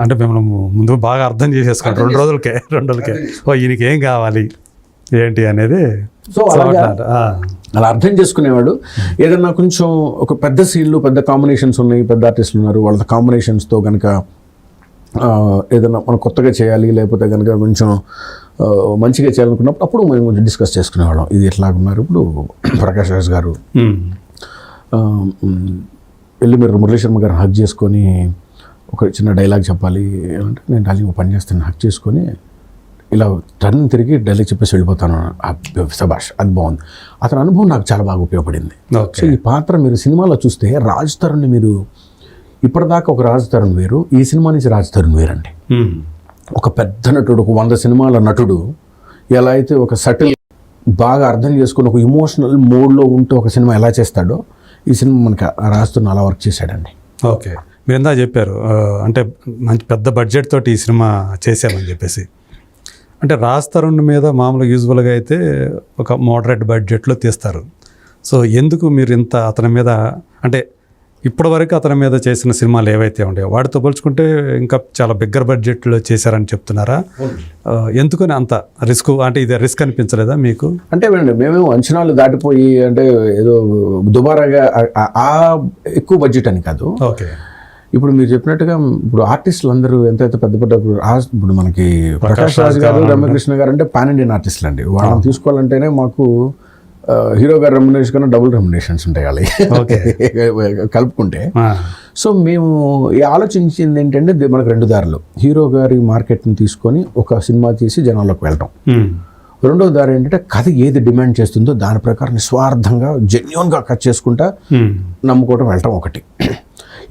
అంటే మేము ముందు బాగా అర్థం చేసేసుకున్నాం 2 రోజులకే ఓ ఈయనకి ఏం కావాలి ఏంటి అనేది. సో అలా అర్థం చేసుకునేవాడు. ఏదన్నా కొంచెం ఒక పెద్ద సీన్లు, పెద్ద కాంబినేషన్స్ ఉన్నాయి, పెద్ద ఆర్టిస్టులు ఉన్నారు, వాళ్ళ కాంబినేషన్స్తో కనుక ఏదన్నా మనం కొత్తగా చేయాలి, లేకపోతే కనుక కొంచెం మంచిగా చేయాలనుకున్నప్పుడు అప్పుడు మేము కొంచెం డిస్కస్ చేసుకునేవాళ్ళం. ఇది ఎట్లాగున్నారు. ఇప్పుడు ప్రకాష్ రాజ్ గారు వెళ్ళి మీరు మురళీ శర్మ గారు హక్ చేసుకొని ఒక చిన్న డైలాగ్ చెప్పాలి అంటే, నేను డార్లింగ్ పని చేస్తాను, హక్ చేసుకొని ఇలా టర్న్ తిరిగి డైలాగ్ చెప్పేసి వెళ్ళిపోతాను. సభాష్, అది బాగుంది. అతని అనుభవం నాకు చాలా బాగా ఉపయోగపడింది. సో ఈ పాత్ర మీరు సినిమాలో చూస్తే రాజ్ తరుణ్ని మీరు ఇప్పటిదాకా ఒక రాజ్ తరుణ్ వేరు, ఈ సినిమా నుంచి రాజ్ తరుణ్ వేరండి. ఒక పెద్ద నటుడు, ఒక 100 సినిమాల నటుడు ఎలా అయితే ఒక సటిల్ బాగా అర్థం చేసుకుని ఒక ఇమోషనల్ మోడ్లో ఉంటూ ఒక సినిమా ఎలా చేస్తాడో, ఈ సినిమా మనకి రాజ్ తరుణ్ అలా వర్క్ చేశాడండి. ఓకే, మీరు ఎందా చెప్పారు అంటే మంచి పెద్ద బడ్జెట్ తోటి ఈ సినిమా చేసామని చెప్పేసి. అంటే రాజ్ తరుణ్ మీద మామూలుగా యూజువల్గా అయితే ఒక మోడరేట్ బడ్జెట్లో తీస్తారు. సో ఎందుకు మీరు ఇంత అతని మీద, అంటే ఇప్పటివరకు అతని మీద చేసిన సినిమాలు ఏవైతే ఉంటాయో వాటితో పోల్చుకుంటే ఇంకా చాలా బిగ్గర్ బడ్జెట్లో చేశారని చెప్తున్నారా? ఎందుకని అంత రిస్క్, అంటే ఇది రిస్క్ అనిపించలేదా మీకు? అంటే మేమేమో అంచనాలు దాటిపోయి, అంటే ఏదో దుబారాగా ఎక్కువ బడ్జెట్ అని కాదు. ఓకే, ఇప్పుడు మీరు చెప్పినట్టుగా ఇప్పుడు ఆర్టిస్టులు అందరూ ఎంతైతే పెద్ద పెద్ద ఇప్పుడు మనకి ప్రకాష్ రాజ్ గారు, రమ్యకృష్ణ గారు అంటే పాన్ ఇండియన్ ఆర్టిస్టులు అండి. వాళ్ళని తీసుకోవాలంటేనే మాకు హీరో గారి రెమ్యునరేషన్ కన్నా డబుల్ రెమ్యునరేషన్స్ ఉంటాయి వాళ్ళకి కలుపుకుంటే. సో మేము ఆలోచించింది ఏంటంటే, మనకు 2 దారులు. హీరో గారి మార్కెట్ని తీసుకొని ఒక సినిమా తీసి జనాల్లోకి వెళ్ళటం. రెండో దారి ఏంటంటే, కథ ఏది డిమాండ్ చేస్తుందో దాని ప్రకారం నిస్వార్థంగా జెన్యూన్గా కట్ చేసుకుంటా నమ్ముకోవడం వెళ్ళటం ఒకటి.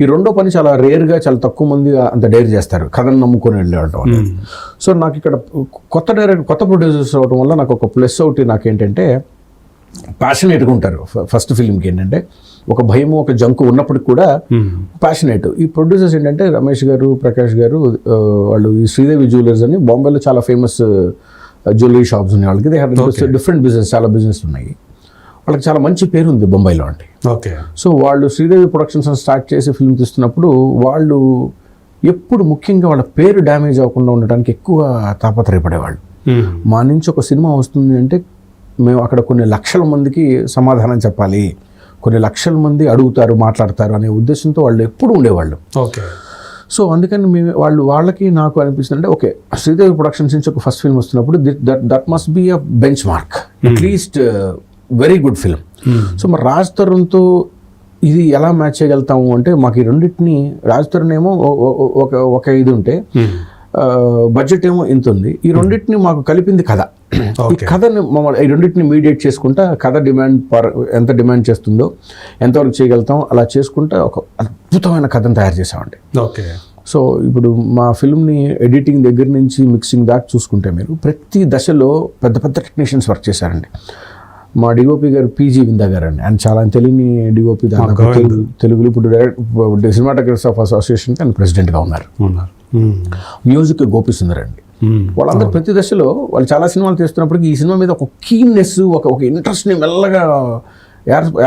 ఈ రెండో పని చాలా రేర్గా, చాలా తక్కువ మంది అంత డైర్ చేస్తారు, కథను నమ్ముకొని వెళ్ళడం అనేది. సో నాకు ఇక్కడ కొత్త ప్రొడ్యూసర్స్ అవడం వల్ల నాకు ఒక ప్లస్ ఒకటి నాకేంటంటే, ప్యాషనేట్గా ఉంటారు. ఫస్ట్ ఫిల్మ్కి ఏంటంటే ఒక భయము, ఒక జంకు ఉన్నప్పటికి కూడా ప్యాషనేట్. ఈ ప్రొడ్యూసర్స్ ఏంటంటే రమేష్ గారు, ప్రకాష్ గారు, వాళ్ళు ఈ శ్రీదేవి జ్యువెలర్స్ అని బాంబేలో చాలా ఫేమస్ జ్యువెలరీ షాప్స్ ఉన్నాయి వాళ్ళకి. దే హ్యావ్ డిఫరెంట్ బిజినెస్, చాలా బిజినెస్ ఉన్నాయి వాళ్ళకి. చాలా మంచి పేరు ఉంది బొంబాయిలో అంటే. ఓకే, సో వాళ్ళు శ్రీదేవి ప్రొడక్షన్స్ స్టార్ట్ చేసి ఫిల్మ్ తీస్తున్నప్పుడు వాళ్ళు ఎప్పుడు ముఖ్యంగా వాళ్ళ పేరు డ్యామేజ్ అవ్వకుండా ఉండడానికి ఎక్కువ తాపత్రయపడేవాళ్ళు. మా నుంచి ఒక సినిమా వస్తుంది అంటే మేము అక్కడ కొన్ని లక్షల మందికి సమాధానం చెప్పాలి, కొన్ని లక్షల మంది అడుగుతారు, మాట్లాడతారు అనే ఉద్దేశంతో వాళ్ళు ఎప్పుడు ఉండేవాళ్ళు. ఓకే, సో అందుకని మేము వాళ్ళకి నాకు అనిపిస్తుంది అంటే, ఓకే శ్రీదేవి ప్రొడక్షన్స్ నుంచి ఒక ఫస్ట్ ఫిల్మ్ వస్తున్నప్పుడు that must be a bench mark, at least very good film. So మరి రాజ్ తరుణ్తో ఇది ఎలా మ్యాచ్ చేయగలుగుతాము అంటే, మాకు ఈ రెండింటిని, రాజ్ తరుణ్ ఏమో ఒక ఇది ఉంటే బడ్జెట్ ఏమో ఇంత ఉంది, ఈ రెండింటిని మాకు కలిపింది కథ. ఈ కథని ఈ రెండింటిని మీడియేట్ చేసుకుంటా కథ ఎంత డిమాండ్ చేస్తుందో ఎంతవరకు చేయగలుగుతాం అలా చేసుకుంటా ఒక అద్భుతమైన కథను తయారు చేసామండి. ఓకే, సో ఇప్పుడు మా ఫిల్మ్ని ఎడిటింగ్ దగ్గర నుంచి మిక్సింగ్ దాకా చూసుకుంటే మీరు ప్రతి దశలో పెద్ద పెద్ద టెక్నీషియన్స్ వర్క్ చేశారండి. మా డిఓపి గారు పీజీ విందా గారు అండి, ఆయన చాలా తెలియని డిఓపి, తెలుగులో ఇప్పుడు సినిమాటోగ్రఫర్స్ ఆఫ్ అసోసియేషన్ ఆయన ప్రెసిడెంట్గా ఉన్నారు. మ్యూజిక్ గోపి సుందర్ అండి. వాళ్ళందరూ ప్రతి దశలో వాళ్ళు చాలా సినిమాలు తీస్తున్నప్పటికీ ఈ సినిమా మీద ఒక కీన్నెస్, ఒక ఇంట్రెస్ట్ని మెల్లగా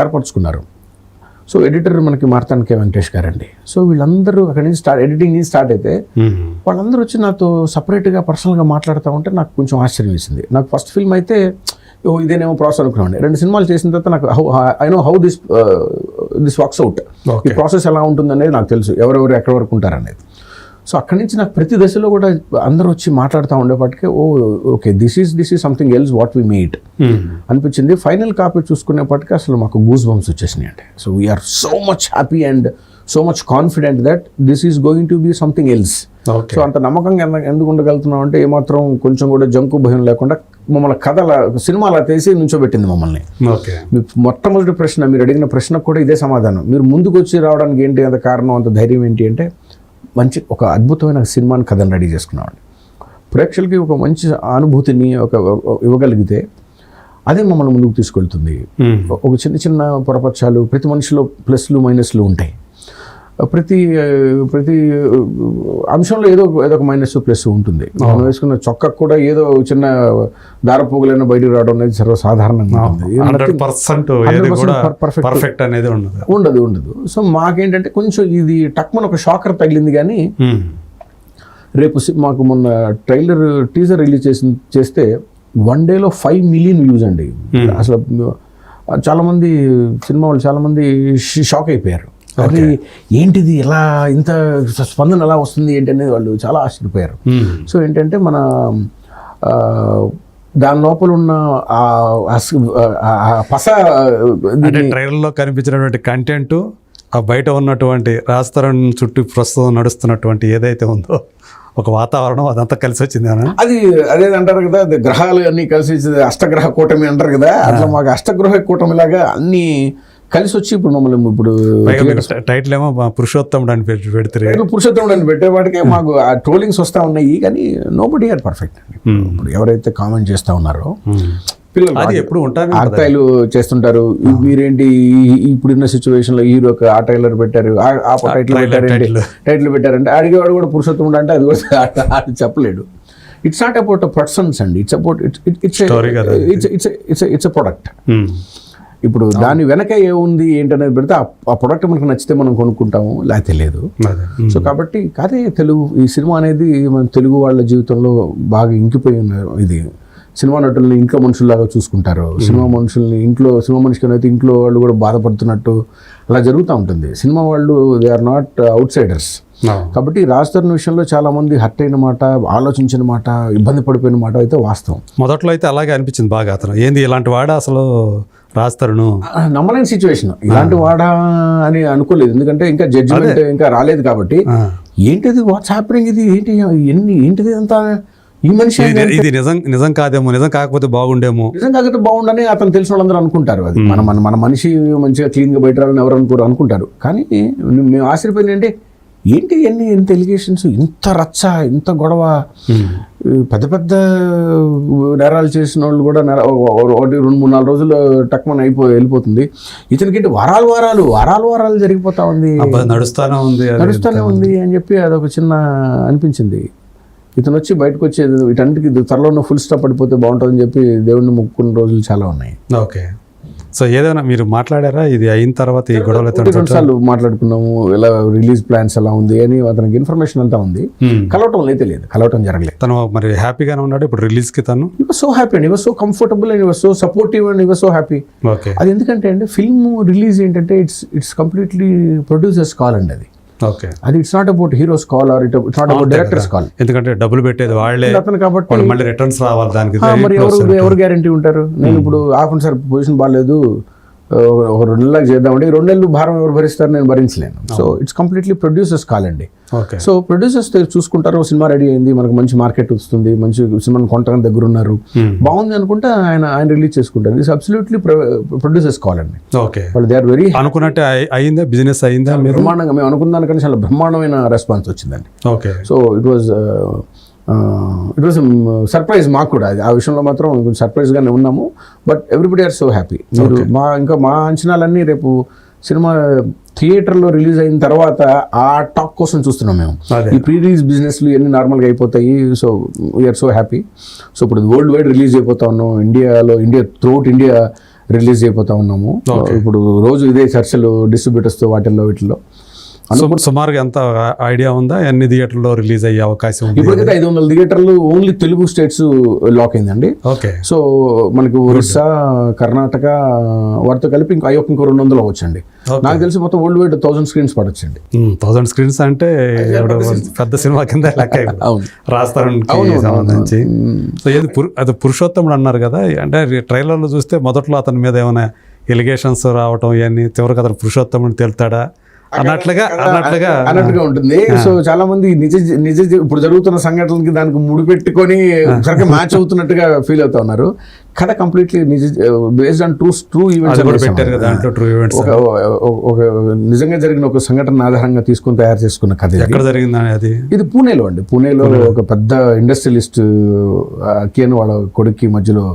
ఏర్పరచుకున్నారు. సో ఎడిటర్ మనకి మార్తాండ్ కే వెంకటేష్ గారు అండి. సో వీళ్ళందరూ అక్కడి నుంచి ఎడిటింగ్ నుంచి స్టార్ట్ అయితే వాళ్ళందరూ వచ్చి నాతో సపరేట్గా పర్సనల్గా మాట్లాడుతూ ఉంటే నాకు కొంచెం ఆశ్చర్యం వేసింది. నాకు ఫస్ట్ ఫిల్మ్ అయితే ఇదేనేమో ప్రాసెస్ అనుకున్నామండి. 2 సినిమాలు చేసిన తర్వాత నాకు I know how this works out, ఈ ప్రాసెస్ ఎలా ఉంటుంది అనేది నాకు తెలుసు, ఎవరెవరు ఎక్కడి వరకు ఉంటారనేది. సో అక్కడి నుంచి నాకు ప్రతి దశలో కూడా అందరూ వచ్చి మాట్లాడుతూ ఉండేపాటికే okay this is something else what we meet అనిపించింది. ఫైనల్ కాపీ చూసుకునేప్పటికీ అసలు మాకు గూస్ బంప్స్ వచ్చేసినాయి అండి. So we are so much happy and so much confident that this is going to be something else. So అంత నమ్మకంగా ఎందుకు ఉండగలుగుతున్నాం అంటే, ఏమాత్రం కొంచెం కూడా జంకు భయం లేకుండా మమ్మల్ని సినిమా అలా తీసి నుంచోబెట్టింది మమ్మల్ని. మొట్టమొదటి ప్రశ్న, మీరు అడిగిన ప్రశ్నకు కూడా ఇదే సమాధానం. మీరు ముందుకు వచ్చి రావడానికి ఏంటి అంత కారణం, అంత ధైర్యం ఏంటి అంటే, మంచి ఒక అద్భుతమైన సినిమాని కథను రెడీ చేసుకున్నామండి. ప్రేక్షకులకి ఒక మంచి అనుభూతిని ఇవ్వగలిగితే అదే మమ్మల్ని ముందుకు తీసుకెళ్తుంది. ఒక చిన్న చిన్న పొరపక్షాలు, ప్రతి మనిషిలో ప్లస్లు మైనస్లు ఉంటాయి. ప్రతి అంశంలో ఏదో ఒక మైనస్ ప్లస్ ఉంటుంది. మనం వేసుకున్న చొక్కా కూడా ఏదో చిన్న దారపోగులైనా బయటకు రావడం అనేది సర్వసాధారణంగా ఉండదు. సో మాకేంటంటే కొంచెం ఇది టక్మన్ ఒక షాకర్ తగిలింది, కానీ రేపు మాకు మొన్న ట్రైలర్ టీజర్ రిలీజ్ చేస్తే 1 డేలో 5 మిలియన్ వ్యూస్ అండి. అసలు చాలామంది సినిమా వాళ్ళు చాలామంది షాక్ అయిపోయారు. అది ఏంటిది ఎలా ఇంత స్పందన ఎలా వస్తుంది ఏంటి అనేది వాళ్ళు చాలా ఆశ్చర్యపోయారు. సో ఏంటంటే మన దాని లోపల ఉన్న పస ట్రైలర్లో కనిపించినటువంటి కంటెంట్, ఆ బయట ఉన్నటువంటి రాజతరుణ్ చుట్టూ ప్రస్తుతం నడుస్తున్నటువంటి ఏదైతే ఉందో ఒక వాతావరణం అదంతా కలిసి వచ్చింది అని అదే అంటారు కదా, గ్రహాలు అన్ని కలిసి అష్టగ్రహ కూటమి అంటారు కదా, అట్లా మాకు అష్టగ్రహ కూటమి లాగా అన్ని కలిసి వచ్చి ఇప్పుడు మమ్మల్ని ఇప్పుడు టైటిల్ ఏమో పురుషోత్తముడు అని పెడితే పురుషోత్తముడు అని పెట్టేవాడికి మాకు ఆ ట్రోలింగ్స్ వస్తూ ఉన్నాయి. కానీ నోబడీ ఆర్ పర్ఫెక్ట్. ఇప్పుడు ఎవరైతే కామెంట్ చేస్తూ ఉన్నారో పిల్లలు ఎప్పుడు ఉంటారు, ఆటైలు చేస్తుంటారు. మీరేంటి ఇప్పుడున్న సిచ్యువేషన్ లో హీరోకి ఆ టైలర్ పెట్టారు, ఆ టైటిల్ పెట్టారంటే అడిగేవాడు కూడా పురుషోత్తముడు అంటే అది కూడా చెప్పలేడు. ఇట్స్ నాట్ అబౌట్ పర్సన్స్ అండి, it's about it's a product. ఇప్పుడు దాని వెనక ఏముంది ఏంటనేది పెడితే ఆ ప్రొడక్ట్ మనకు నచ్చితే మనం కొనుక్కుంటాము, లేకపోతే లేదు. సో కాబట్టి కాదే ఈ సినిమా అనేది మన తెలుగు వాళ్ళ జీవితంలో బాగా ఇంకిపోయి ఉన్న ఇది. సినిమా నటుల్ని ఇంట్లో మనుషుల్లాగా చూసుకుంటారు. సినిమా మనిషికి అయితే ఇంట్లో వాళ్ళు కూడా బాధపడుతున్నట్టు అలా జరుగుతూ ఉంటుంది. సినిమా వాళ్ళు they are not out Zydus. కాబట్టి రాజతరుణ్ విషయంలో చాలా మంది హర్ట్ అయిన మాట, ఆలోచించిన మాట, ఇబ్బంది పడిపోయిన మాట అయితే వాస్తవం. మొదట్లో అయితే అలాగే అనిపించింది బాగా, అతను ఏంది ఇలాంటి వాడా అసలు రాజతరుణ్ నమ్మలేని సిచ్యువేషన్, ఇలాంటి వాడా అని అనుకోలేదు. ఎందుకంటే ఇంకా జడ్జిమెంట్ ఇంకా రాలేదు కాబట్టి ఏంటిది వాట్స్ హ్యాపెనింగ్, ఇది ఏంటిది అంతా ఈ మనిషి ఇది నిజం కాదేమో, నిజం కాకపోతే బాగుండని అతను తెలిసిన వాళ్ళందరూ అనుకుంటారు. అది మన మనిషి మంచిగా క్లీన్గా బయట రావాలని ఎవరు అనుకుంటారు. కానీ మేము ఆశ్చర్యపోయింది అంటే ఏంటి ఎంత ఎలిగేషన్స్, ఇంత రచ్చ, ఇంత గొడవ, పెద్ద పెద్ద నేరాలు చేసిన వాళ్ళు కూడా 2-3-4 రోజులు టక్మన్ వెళ్ళిపోతుంది. ఇతనికి వారాలు జరిగిపోతా ఉంది, నడుస్తూనే ఉంది అని చెప్పి అదొక చిన్న అనిపించింది. ఇతను వచ్చి బయటకు వచ్చేది వీటన్నిటికి త్వరలో ఉన్న ఫుల్ స్టాప్ పడిపోతే బాగుంటుందని చెప్పి దేవుడిని మొక్కుకున్న రోజులు చాలా ఉన్నాయి. ఓకే. సో ఏదైనా మీరు మాట్లాడారా ఇది అయిన తర్వాత ఈ గొడవలు? 2 సార్లు మాట్లాడుకున్నాము, ఎలా రిలీజ్ ప్లాన్స్ ఎలా ఉంది అని అతనికి ఇన్ఫర్మేషన్ అంతా ఉంది. కలవటం అయితే లేదు, కలవటం జరగలేదు. తను మరి హ్యాపీగానే ఉన్నాడు ఇప్పుడు రిలీజ్ కి? తను so happy and so comfortable and so supportive and so happy. అది ఎందుకంటే అండి ఫిల్మ్ రిలీజ్ ఏంటంటే ఇట్స్ కంప్లీట్లీ ప్రొడ్యూసర్స్ కాల్ అండి అది. అది it's not about heroes call or it's not about directors call. ఎందుకంటే డబ్బులు పెట్టేది వాళ్ళే కాబట్టి మళ్ళీ రిటర్న్స్ రావాలి దానికి. మరి ఎవరు గ్యారంటీ ఉంటారు? నేను ఇప్పుడు ఆఫన్ సార్ పొజిషన్ బాగాలేదు, ఒక 2 నెలలకు చేద్దామంటే 2 నెలలు భారం ఎవరు భరిస్తారు? నేను భరించలేను. So it's completely producers call అండి. సో ప్రొడ్యూసర్స్ చూసుకుంటారు, సినిమా రెడీ అయింది, మనకు మంచి మార్కెట్ వస్తుంది, మంచి సినిమాని కొనడానికి దగ్గర ఉన్నారు, బాగుంది అనుకుంటే ఆయన రిలీజ్ చేసుకుంటారు. ఇట్స్ అబ్సల్యూట్లీ ప్రొడ్యూసర్స్ కాల్ అండి. వాళ్ళు దే ఆర్ వెరీ అనుకున్నట్టు అయిందా, బిజినెస్ అయిందా? బ్రహ్మాండంగా మేము అనుకున్న దానికంటే చాలా బ్రహ్మాండమైన రెస్పాన్స్ వచ్చిందండి. సో ఇట్ వాజ్ సర్ప్రైజ్ మాకు కూడా. ఆ విషయంలో మాత్రం కొంచెం సర్ప్రైజ్గానే ఉన్నాము. But everybody are so happy. మా అంచనాలన్నీ రేపు సినిమా థియేటర్లో రిలీజ్ అయిన తర్వాత ఆ టాక్ కోసం చూస్తున్నాం మేము. ఈ ప్రీ రిలీజ్ బిజినెస్లు ఇవన్నీ నార్మల్గా అయిపోతాయి. So we are so happy. So ఇప్పుడు వరల్డ్ వైడ్ రిలీజ్ అయిపోతా ఉన్నాం, త్రూఅవుట్ ఇండియా రిలీజ్ అయిపోతా ఉన్నాము. ఇప్పుడు రోజు ఇదే చర్చలు డిస్ట్రిబ్యూటర్స్తో వీటిల్లో. సుమారుగా ఎంత ఐడియా ఉందా ఎన్ని థియేటర్లో రిలీజ్ అయ్యే అవకాశం ఉంది? ఇప్పటికైతే 500 థియేటర్లు ఓన్లీ తెలుగు స్టేట్స్ లాక్ అయిందండి. సో మనకి ఒరిస్సా, కర్ణాటక వాటితో కలిపి ఇంకో 200 అవ్వచ్చండి. నాకు తెలిసి మొత్తం వరల్డ్ వైడ్ 1000 స్క్రీన్స్ పడొచ్చండి. 1000 స్క్రీన్స్ అంటే పెద్ద సినిమా కింద లెక్క రాజతరుణ్కి సంబంధించి. సో అది పురుషోత్తముడు అన్నారు కదా, అంటే ట్రైలర్లో చూస్తే మొదట్లో అతని మీద ఏమైనా ఎలిగేషన్స్ రావటం ఇవన్నీ చివరికి అతను పురుషోత్తముడు తెలుతాడా అన్నట్టుగా ఉంటుంది. సో చాలా మంది నిజ ఇప్పుడు జరుగుతున్న సంఘటనలకి దానికి ముడిపెట్టుకొని సరిగ్గా మ్యాచ్ అవుతున్నట్టుగా ఫీల్ అవుతా ఉన్నారు. కథ completely based on true events. ఒక నిజంగా జరిగిన ఒక సంఘటన ఆధారంగా తీసుకుని తయారు చేసుకున్న కథ. ఎక్కడ జరిగిందని? అది ఇది పూణేలో అండి. పూణేలో ఒక పెద్ద ఇండస్ట్రియలిస్ట్ కి వాళ్ళ కొడుక్కి మధ్యలో